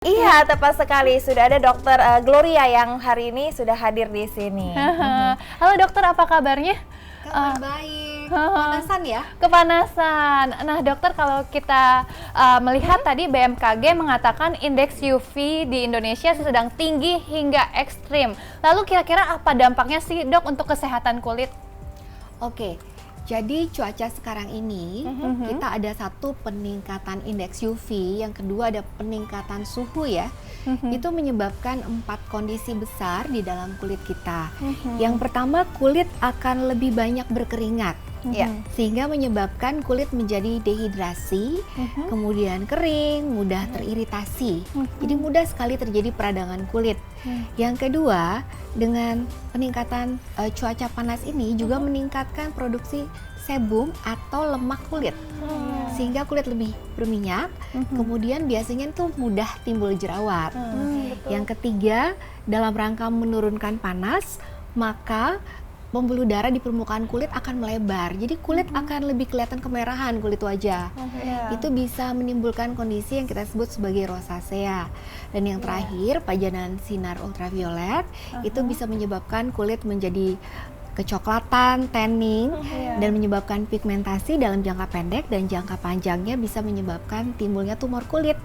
Iya, tepat sekali. Sudah ada Dokter Gloria yang hari ini sudah hadir di sini. Halo dokter, apa kabarnya? Kabar baik, kepanasan ya? Kepanasan. Nah dokter, kalau kita melihat tadi BMKG mengatakan indeks UV di Indonesia sedang tinggi hingga ekstrim. Lalu kira-kira apa dampaknya sih dok untuk kesehatan kulit? Oke, jadi cuaca sekarang ini kita ada satu peningkatan indeks UV, yang kedua ada peningkatan suhu ya. Itu menyebabkan 4 kondisi besar di dalam kulit kita. Yang pertama, kulit akan lebih banyak berkeringat. Ya, sehingga menyebabkan kulit menjadi dehidrasi, kemudian kering, mudah teriritasi. Jadi mudah sekali terjadi peradangan kulit. Yang kedua, dengan peningkatan cuaca panas ini juga meningkatkan produksi sebum atau lemak kulit. Sehingga kulit lebih berminyak, kemudian biasanya tuh mudah timbul jerawat. Yang ketiga, dalam rangka menurunkan panas, maka pembuluh darah di permukaan kulit akan melebar, jadi kulit akan lebih kelihatan kemerahan kulit wajah. Itu bisa menimbulkan kondisi yang kita sebut sebagai rosacea. Dan yang terakhir, pajanan sinar ultraviolet itu bisa menyebabkan kulit menjadi kecoklatan, tanning, dan menyebabkan pigmentasi dalam jangka pendek, dan jangka panjangnya bisa menyebabkan timbulnya tumor kulit.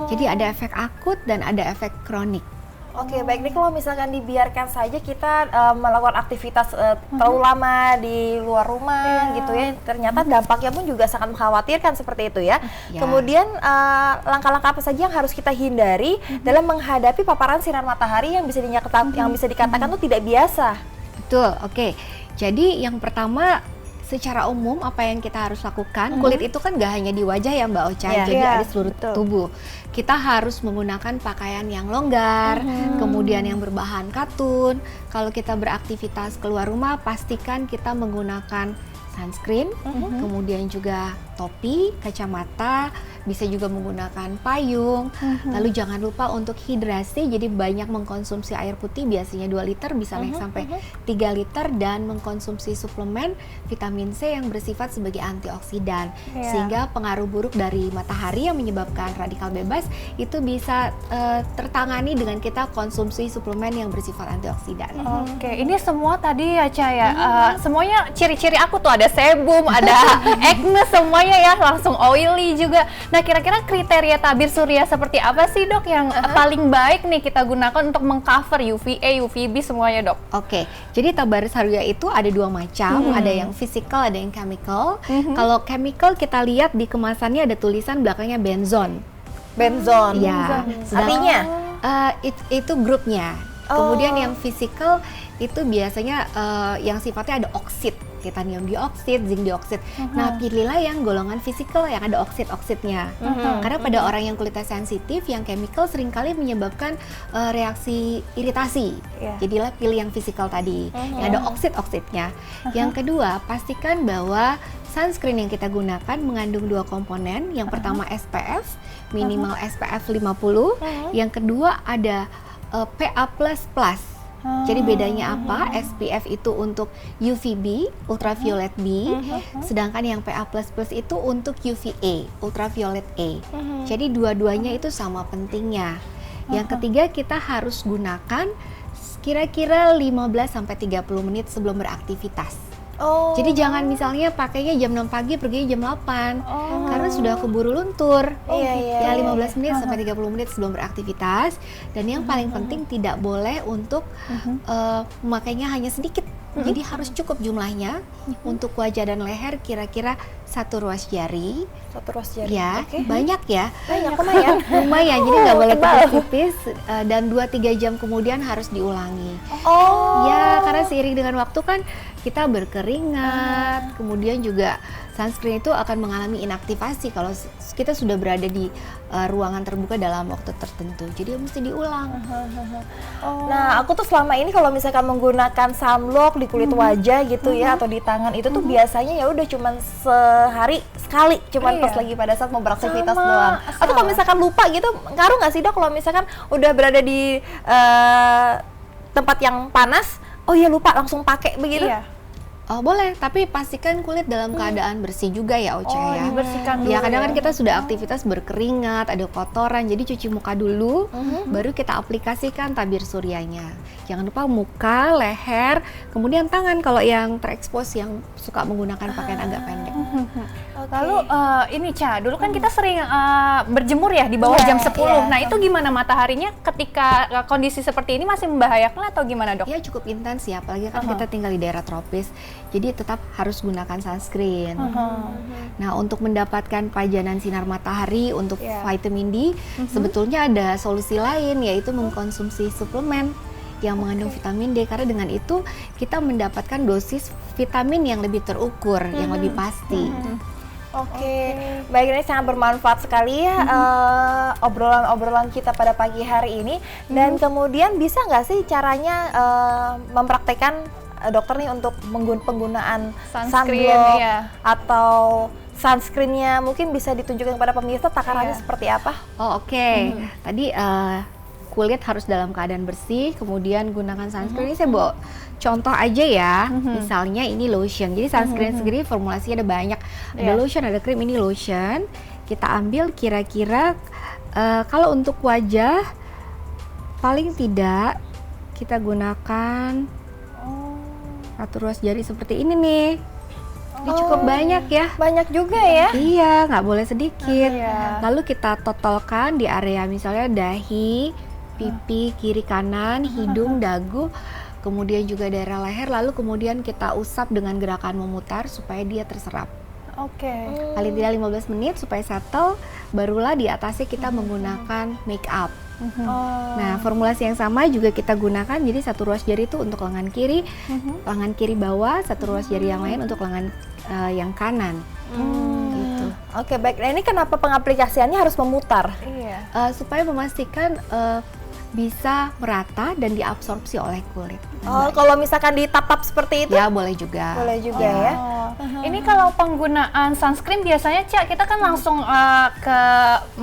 Jadi ada efek akut dan ada efek kronik. Oke, baik nih, kalau misalkan dibiarkan saja kita melakukan aktivitas terlalu lama di luar rumah gitu ya, ternyata dampaknya pun juga sangat mengkhawatirkan seperti itu ya. Kemudian langkah-langkah apa saja yang harus kita hindari dalam menghadapi paparan sinar matahari yang bisa dikatakan tuh tidak biasa? Betul, oke. Jadi yang pertama, secara umum apa yang kita harus lakukan, kulit itu kan gak hanya di wajah ya Mbak Ocha, jadi ada seluruh tubuh. Kita harus menggunakan pakaian yang longgar, kemudian yang berbahan katun. Kalau kita beraktivitas keluar rumah, pastikan kita menggunakan sunscreen, kemudian juga topi, kacamata, bisa juga menggunakan payung. Lalu jangan lupa untuk hidrasi, jadi banyak mengkonsumsi air putih, biasanya 2 liter, bisa naik sampai 3 liter, dan mengkonsumsi suplemen vitamin C yang bersifat sebagai antioksidan. Sehingga pengaruh buruk dari matahari yang menyebabkan radikal bebas itu bisa tertangani dengan kita konsumsi suplemen yang bersifat antioksidan. Oke, ini semua tadi ya Ca ya, semuanya ciri-ciri aku tuh, ada sebum, ada acne, semuanya ya, langsung oily juga. Nah, kira-kira kriteria tabir surya seperti apa sih dok yang paling baik nih kita gunakan untuk mengcover UVA, UVB semuanya dok? Oke, jadi tabir surya itu ada 2 macam, ada yang physical, ada yang chemical. Kalau chemical kita lihat di kemasannya ada tulisan belakangnya benzone. Benzone, ya. Artinya? Itu grupnya. Kemudian yang physical itu biasanya yang sifatnya ada oksid, titanium dioksid, zinc dioksid. Nah, pilihlah yang golongan fisikal yang ada oksid-oksidnya. Karena pada orang yang kulitnya sensitif, yang chemical seringkali menyebabkan reaksi iritasi. Jadilah pilih yang fisikal tadi, yang ada oksid-oksidnya. Yang kedua, pastikan bahwa sunscreen yang kita gunakan mengandung 2 komponen. Yang pertama SPF, minimal SPF 50. Yang kedua ada PA++. Jadi bedanya apa? SPF itu untuk UVB, ultraviolet B, sedangkan yang PA++ itu untuk UVA, ultraviolet A. Jadi dua-duanya itu sama pentingnya. Yang ketiga, kita harus gunakan kira-kira 15-30 menit sebelum beraktivitas. Jadi jangan misalnya pakainya jam 6 pagi, pergi jam 8, karena sudah keburu luntur. Ya 15 menit sampai 30 menit sebelum beraktivitas. Dan yang paling penting, tidak boleh untuk memakainya hanya sedikit. Jadi harus cukup jumlahnya. Untuk wajah dan leher kira-kira 1 ruas jari. 1 ruas jari. Ya, banyak ya. Banyak, lumayan. Lumayan, jadi nggak boleh tipis-tipis. Dan 2-3 jam kemudian harus diulangi. Ya, karena seiring dengan waktu kan kita berkeringat, kemudian juga sunscreen itu akan mengalami inaktivasi kalau kita sudah berada di ruangan terbuka dalam waktu tertentu. Jadi mesti diulang. Nah, aku tuh selama ini kalau misalkan menggunakan sunblock di kulit wajah gitu ya, atau di tangan itu tuh biasanya ya udah cuman sehari sekali, cuman pas lagi pada saat mau beraktivitas doang. Atau kalau misalkan lupa gitu, ngaruh nggak sih dok kalau misalkan udah berada di tempat yang panas, oh iya lupa langsung pakai begitu? Oh, boleh, tapi pastikan kulit dalam keadaan bersih juga ya, Ocha Oh, ya. dibersihkan dulu Ya, kadang kan ya. kita sudah aktivitas berkeringat, ada kotoran, jadi cuci muka dulu, baru kita aplikasikan tabir suryanya. Jangan lupa muka, leher, kemudian tangan kalau yang terekspos yang suka menggunakan pakaian agak pendek. Lalu ini Ca, dulu kan kita sering berjemur ya di bawah Iya, jam 10. iya. Nah, itu gimana mataharinya ketika kondisi seperti ini masih membahayakan atau gimana, Dok? Ya cukup intens ya, apalagi kan kita tinggal di daerah tropis, jadi tetap harus gunakan sunscreen. Nah, untuk mendapatkan pajanan sinar matahari untuk Iya. vitamin D, sebetulnya ada solusi lain, yaitu mengkonsumsi suplemen yang mengandung vitamin D, karena dengan itu kita mendapatkan dosis vitamin yang lebih terukur, yang lebih pasti. Oke, baik, ini sangat bermanfaat sekali ya obrolan-obrolan kita pada pagi hari ini. Dan kemudian bisa nggak sih caranya mempraktekkan dokter nih untuk penggunaan Sunscreen, sunblock iya. atau sunscreennya mungkin bisa ditunjukkan kepada pemirsa takarannya Iya. seperti apa? Oh, oke. Tadi kulit harus dalam keadaan bersih, kemudian gunakan sunscreen. Ini saya bawa contoh aja ya. Misalnya ini lotion. Jadi sunscreen sendiri formulasinya ada banyak. Ada Iya. lotion, ada krim, ini lotion. Kita ambil kira-kira kalau untuk wajah paling tidak kita gunakan satu ruas jari seperti ini nih. Ini cukup banyak ya. Banyak juga ya. Iya, nggak boleh sedikit. Iya. Lalu kita totolkan di area misalnya dahi, pipi, kiri kanan, hidung, dagu, kemudian juga daerah leher, lalu kemudian kita usap dengan gerakan memutar supaya dia terserap. Oke. Paling tidak 15 menit supaya settle, barulah di atasnya kita menggunakan make up. Nah, formulasi yang sama juga kita gunakan, jadi satu ruas jari itu untuk lengan kiri bawah, satu ruas jari yang lain untuk lengan yang kanan. Gitu. Oke, baik. Nah, ini kenapa pengaplikasiannya harus memutar? Iya. Supaya memastikan bisa merata dan diabsorpsi oleh kulit. Oh, kalau misalkan ditap-tap seperti itu Ya, boleh juga. boleh juga ya. Ini kalau penggunaan sunscreen biasanya Ca, kita kan langsung ke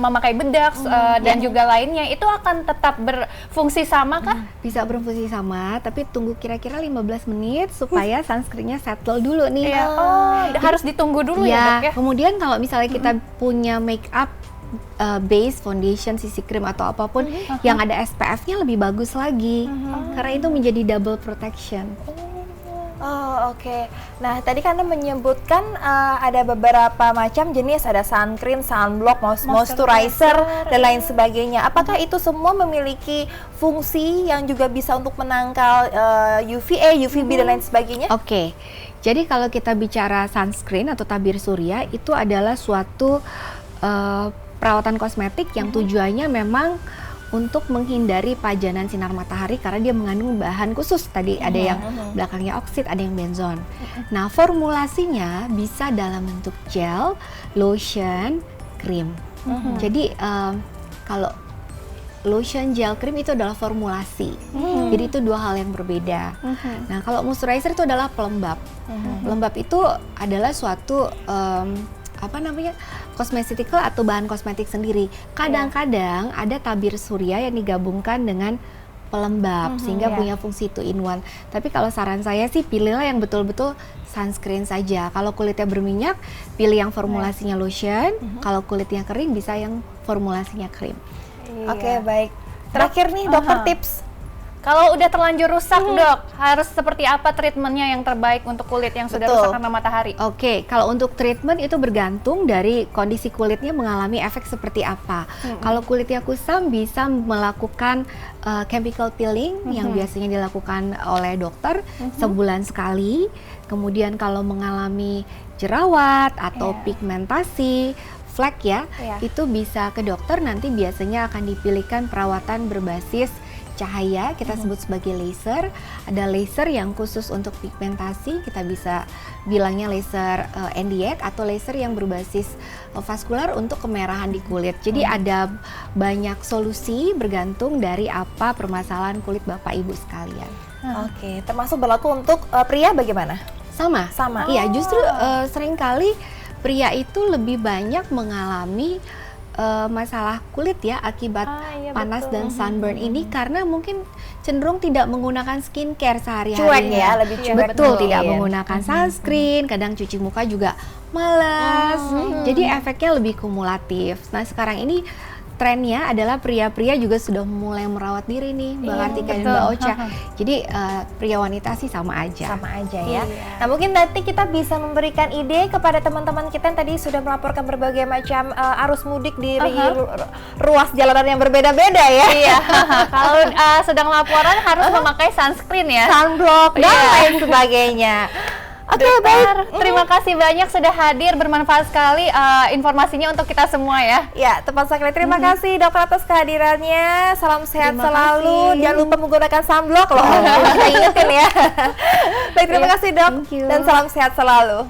memakai bedak dan juga lainnya, itu akan tetap berfungsi sama kah? Bisa berfungsi sama, tapi tunggu kira-kira 15 menit supaya sunscreennya settle dulu nih. Iya. Oh, harus ditunggu dulu ya, Dok ya. Kemudian kalau misalnya kita punya make up base, foundation, CC cream atau apapun yang ada SPF-nya lebih bagus lagi. Karena itu menjadi double protection. Oh, oke. Nah, tadi kan Anda menyebutkan ada beberapa macam jenis, ada sunscreen, sunblock, moisturizer, dan lain sebagainya. Apakah itu semua memiliki fungsi yang juga bisa untuk menangkal UVA, UVB, dan lain sebagainya? Oke. Jadi kalau kita bicara sunscreen atau tabir surya, itu adalah suatu perawatan kosmetik yang tujuannya memang untuk menghindari pajanan sinar matahari karena dia mengandung bahan khusus. Tadi ada yang belakangnya oksid, ada yang benzon. Nah, formulasinya bisa dalam bentuk gel, lotion, krim. Jadi kalau lotion, gel, krim itu adalah formulasi. Jadi itu dua hal yang berbeda. Nah, kalau moisturizer itu adalah pelembab. Pelembab itu adalah suatu cosmeceutical atau bahan kosmetik sendiri. Kadang-kadang ada tabir surya yang digabungkan dengan pelembab sehingga punya fungsi 2-in-1. Tapi kalau saran saya sih pilihlah yang betul-betul sunscreen saja. Kalau kulitnya berminyak, pilih yang formulasinya lotion. Kalau kulitnya kering, bisa yang formulasinya krim. Oke, baik. Terakhir nih, dokter tips. Kalau udah terlanjur rusak, Dok, harus seperti apa treatmentnya yang terbaik untuk kulit yang sudah Betul. rusak karena matahari? Oke, kalau untuk treatment itu bergantung dari kondisi kulitnya mengalami efek seperti apa. Kalau kulitnya kusam bisa melakukan chemical peeling yang biasanya dilakukan oleh dokter sebulan sekali. Kemudian kalau mengalami jerawat atau pigmentasi, flek ya, itu bisa ke dokter, nanti biasanya akan dipilihkan perawatan berbasis cahaya, kita sebut sebagai laser. Ada laser yang khusus untuk pigmentasi, kita bisa bilangnya laser NDX, atau laser yang berbasis vaskular untuk kemerahan di kulit. Jadi ada banyak solusi bergantung dari apa permasalahan kulit Bapak Ibu sekalian. Oke, termasuk berlaku untuk pria bagaimana? Sama. Sama. Iya, justru seringkali pria itu lebih banyak mengalami masalah kulit ya akibat iya, panas betul. dan sunburn ini karena mungkin cenderung tidak menggunakan skincare sehari-hari. Cuek ya, lebih cuek. Betul, mungkin. tidak menggunakan sunscreen, kadang cuci muka juga malas. Jadi efeknya lebih kumulatif. Nah, sekarang ini trennya adalah pria-pria juga sudah mulai merawat diri nih, Mbak Kartika dan betul. Mbak Ocha. Jadi pria wanita sih sama aja. Sama aja ya. Iya. Nah, mungkin nanti kita bisa memberikan ide kepada teman-teman kita yang tadi sudah melaporkan berbagai macam arus mudik di ruas jalanan yang berbeda-beda ya. Iya, kalau sedang laporan harus memakai sunscreen ya. Sunblock dan Iya. lain sebagainya. Oke, baik. Terima kasih banyak sudah hadir, bermanfaat sekali informasinya untuk kita semua ya. Ya, tepat sekali. Terima kasih dokter atas kehadirannya. Salam sehat Terima selalu. kasih. Jangan lupa menggunakan sunblock loh. Kita ingetin ya. Baik, terima kasih dok. Thank you. Dan salam sehat selalu.